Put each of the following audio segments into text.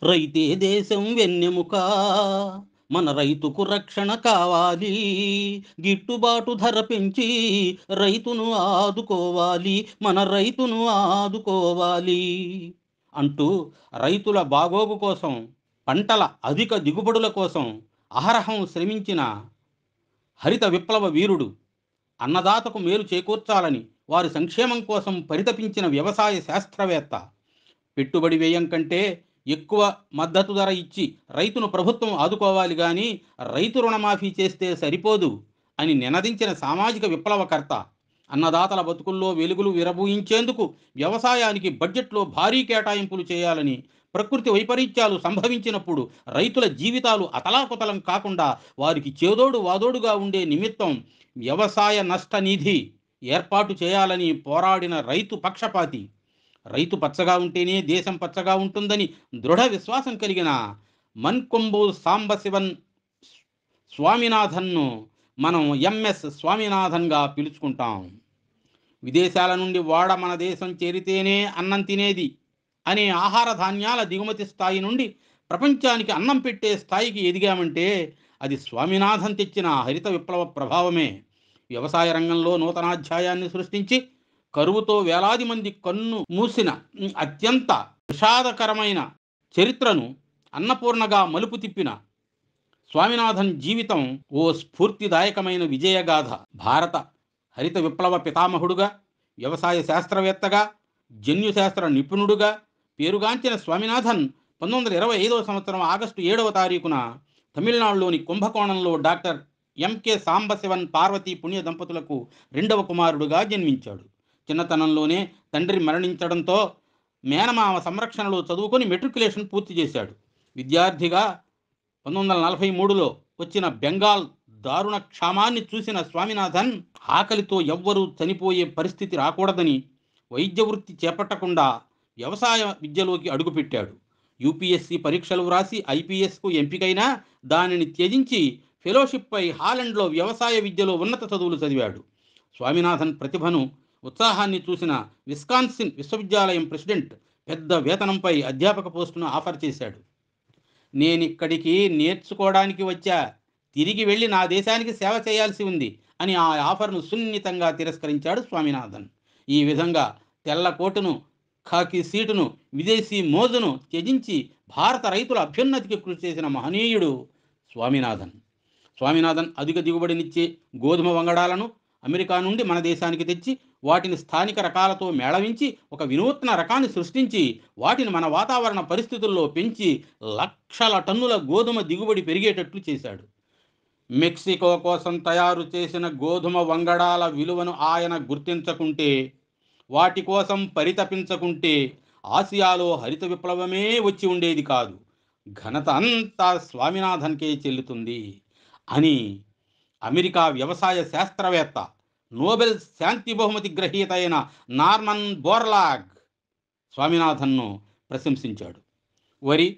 రైతే దేశం వెన్నెముక, మన రైతుకు రక్షణ కావాలి. గిట్టుబాటు ధర పెంచి రైతును ఆదుకోవాలి, మన రైతును ఆదుకోవాలి అంటూ రైతుల బాగోగు కోసం, పంటల అధిక దిగుబడుల కోసం అహరహం శ్రమించిన హరిత విప్లవ వీరుడు, అన్నదాతకు మేలు చేకూర్చాలని వారి సంక్షేమం కోసం పరితపించిన వ్యవసాయ శాస్త్రవేత్త, పెట్టుబడి వ్యయం కంటే ఎక్కువ మద్దతు ధర ఇచ్చి రైతును ప్రభుత్వం ఆదుకోవాలి కానీ రైతు రుణమాఫీ చేస్తే సరిపోదు అని నినదించిన సామాజిక విప్లవకర్త, అన్నదాతల బతుకుల్లో వెలుగులు విరబూయించేందుకు వ్యవసాయానికి బడ్జెట్లో భారీ కేటాయింపులు చేయాలని, ప్రకృతి వైపరీత్యాలు సంభవించినప్పుడు రైతుల జీవితాలు అతలాకుతలం కాకుండా వారికి చేదోడు వాదోడుగా ఉండే నిమిత్తం వ్యవసాయ నష్ట నిధి ఏర్పాటు చేయాలని పోరాడిన రైతు పక్షపాతి, రైతు పచ్చగా ఉంటేనే దేశం పచ్చగా ఉంటుందని దృఢ విశ్వాసం కలిగిన మన్కొంబు సాంబశివన్ స్వామినాథన్ను మనం ఎంఎస్ స్వామినాథన్గా పిలుచుకుంటాం. విదేశాల నుండి వాడ మన దేశం చేరితేనే అన్నం తినేది అనే ఆహార ధాన్యాల దిగుమతి స్థాయి నుండి ప్రపంచానికి అన్నం పెట్టే స్థాయికి ఎదిగామంటే అది స్వామినాథన్ తెచ్చిన హరిత విప్లవ ప్రభావమే. వ్యవసాయ రంగంలో నూతనాధ్యాయాన్ని సృష్టించి కరువుతో వేలాది మంది కన్ను మూసిన అత్యంత విషాదకరమైన చరిత్రను అన్నపూర్ణగా మలుపు తిప్పిన స్వామినాథన్ జీవితం ఓ స్ఫూర్తిదాయకమైన విజయగాథ. భారత హరిత విప్లవ పితామహుడుగా, వ్యవసాయ శాస్త్రవేత్తగా, జన్యుశాస్త్ర నిపుణుడుగా పేరుగాంచిన స్వామినాథన్ 1925 సంవత్సరం ఆగస్టు 7వ తారీఖున తమిళనాడులోని కుంభకోణంలో డాక్టర్ ఎంకే సాంబశివన్ పార్వతీ పుణ్య దంపతులకు రెండవ కుమారుడుగా జన్మించాడు. చిన్నతనంలోనే తండ్రి మరణించడంతో మేనమామ సంరక్షణలో చదువుకొని మెట్రికులేషన్ పూర్తి చేశాడు. విద్యార్థిగా 1943లో వచ్చిన బెంగాల్ దారుణ క్షామాన్ని చూసిన స్వామినాథన్ ఆకలితో ఎవ్వరూ చనిపోయే పరిస్థితి రాకూడదని వైద్య వృత్తి చేపట్టకుండా వ్యవసాయ విద్యలోకి అడుగుపెట్టాడు. యూపీఎస్సీ పరీక్షలు వ్రాసి ఐపీఎస్కు ఎంపికైనా దానిని త్యజించి ఫెలోషిప్పై హాలండ్లో వ్యవసాయ విద్యలో ఉన్నత చదువులు చదివాడు. స్వామినాథన్ ప్రతిభను, ఉత్సాహాన్ని చూసిన విస్కాన్సిన్ విశ్వవిద్యాలయం ప్రెసిడెంట్ పెద్ద వేతనంపై అధ్యాపక పోస్టును ఆఫర్ చేశాడు. నేనిక్కడికి నేర్చుకోవడానికి వచ్చా, తిరిగి వెళ్ళి నా దేశానికి సేవ చేయాల్సి ఉంది అని ఆ ఆఫర్ను సున్నితంగా తిరస్కరించాడు స్వామినాథన్. ఈ విధంగా తెల్ల కోటును, ఖాకీ సీటును, విదేశీ మోజును త్యజించి భారత రైతుల అభ్యున్నతికి కృషి చేసిన మహనీయుడు స్వామినాథన్. స్వామినాథన్ అధిక దిగుబడినిచ్చే గోధుమ వంగడాలను అమెరికా నుండి మన దేశానికి తెచ్చి వాటిని స్థానిక రకాలతో మేళవించి ఒక వినూత్న రకాన్ని సృష్టించి వాటిని మన వాతావరణ పరిస్థితుల్లో పెంచి లక్షల టన్నుల గోధుమ దిగుబడి పెరిగేటట్లు చేశాడు. మెక్సికో కోసం తయారు చేసిన గోధుమ వంగడాల విలువను ఆయన గుర్తించకుంటే, వాటి కోసం పరితపించకుంటే ఆసియాలో హరిత విప్లవమే వచ్చి ఉండేది కాదు. ఘనత అంతా స్వామినాథన్కే చెల్లుతుంది అని అమెరికా వ్యవసాయ శాస్త్రవేత్త, నోబెల్ శాంతి బహుమతి గ్రహీత అయిన నార్మన్ బోర్లాగ్ స్వామినాథన్ను ప్రశంసించాడు. వరి,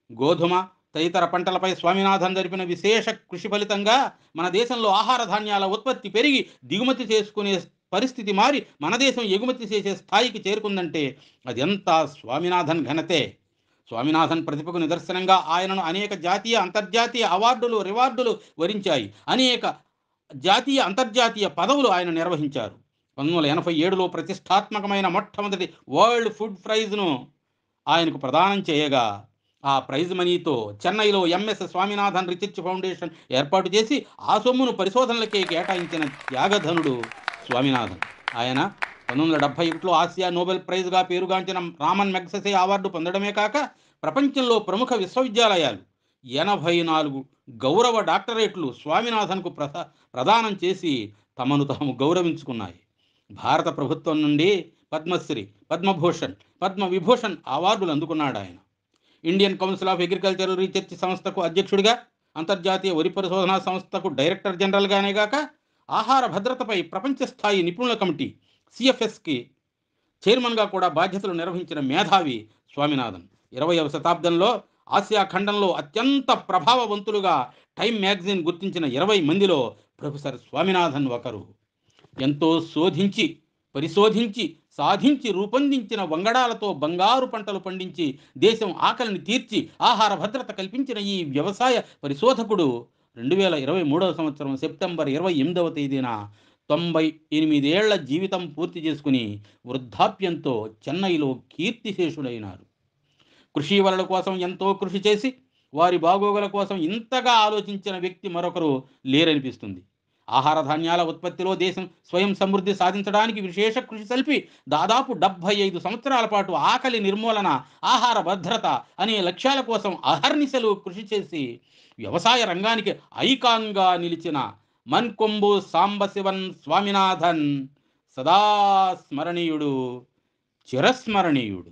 గోధుమ తదితర పంటలపై స్వామినాథన్ జరిపిన విశేష కృషి ఫలితంగా మన దేశంలో ఆహార ధాన్యాల ఉత్పత్తి పెరిగి దిగుమతి చేసుకునే పరిస్థితి మారి మన దేశం ఎగుమతి చేసే స్థాయికి చేరుకుందంటే అదంతా స్వామినాథన్ ఘనతే. స్వామినాథన్ ప్రతిభకు నిదర్శనంగా ఆయనను అనేక జాతీయ అంతర్జాతీయ అవార్డులు, రివార్డులు వరించాయి. అనేక జాతీయ అంతర్జాతీయ పదవులు ఆయన నిర్వహించారు. 1987లో ప్రతిష్టాత్మకమైన మొట్టమొదటి వరల్డ్ ఫుడ్ ప్రైజ్ను ఆయనకు ప్రదానం చేయగా ఆ ప్రైజ్ మనీతో చెన్నైలో ఎంఎస్ స్వామినాథన్ రీసెర్చ్ ఫౌండేషన్ ఏర్పాటు చేసి ఆ సొమ్మును పరిశోధనలకే కేటాయించిన త్యాగధనుడు స్వామినాథన్. ఆయన 1971లో ఆసియా నోబెల్ ప్రైజ్గా పేరుగాంచిన రామన్ మెగ్సెసే అవార్డు పొందడమే కాక ప్రపంచంలో ప్రముఖ విశ్వవిద్యాలయాలు 84 గౌరవ డాక్టరేట్లు స్వామినాథన్కు ప్రదానం చేసి తమను తాము గౌరవించుకున్నాయి. భారత ప్రభుత్వం నుండి పద్మశ్రీ, పద్మభూషణ్, పద్మవిభూషణ్ అవార్డులు అందుకున్నాడు ఆయన. Indian council of agricultural research సంస్థకు అధ్యక్షుడిగా, అంతర్జాతీయ వరి పరిశోధనా సంస్థకు డైరెక్టర్ జనరల్గానే గాక ఆహార భద్రతపై ప్రపంచ స్థాయి నిపుణుల కమిటీ సిఎఫ్ఎస్కి చైర్మన్గా కూడా బాధ్యతలు నిర్వహించిన మేధావి స్వామినాథన్. 20వ శతాబ్దంలో ఆసియా ఖండంలో అత్యంత ప్రభావవంతులుగా టైమ్ మ్యాగజైన్ గుర్తించిన 20 మందిలో ప్రొఫెసర్ స్వామినాథన్ ఒకరు. ఎంతో శోధించి, పరిశోధించి సాధించి రూపొందించిన వంగడాలతో బంగారు పంటలు పండించి దేశం ఆకలిని తీర్చి ఆహార భద్రత కల్పించిన ఈ వ్యవసాయ పరిశోధకుడు 2023 సంవత్సరం సెప్టెంబర్ 28వ తేదీన 98 ఏళ్ల జీవితం పూర్తి చేసుకుని వృద్ధాప్యంతో చెన్నైలో కీర్తిశేషుడైనారు. కృషీవలుల కోసం ఎంతో కృషి చేసి వారి బాగోగుల కోసం ఇంతగా ఆలోచించిన వ్యక్తి మరొకరు లేరనిపిస్తుంది. ఆహార ధాన్యాల ఉత్పత్తిలో దేశం స్వయం సమృద్ధి సాధించడానికి విశేష కృషి సల్పి దాదాపు 75 సంవత్సరాల పాటు ఆకలి నిర్మూలన, ఆహార భద్రత అనే లక్ష్యాల కోసం అహర్నిశలు కృషి చేసి వ్యవసాయ రంగానికి ఐకాన్గా నిలిచిన మన్కొంబు సాంబశివన్ స్వామినాథన్ సదా స్మరణీయుడు, చిరస్మరణీయుడు.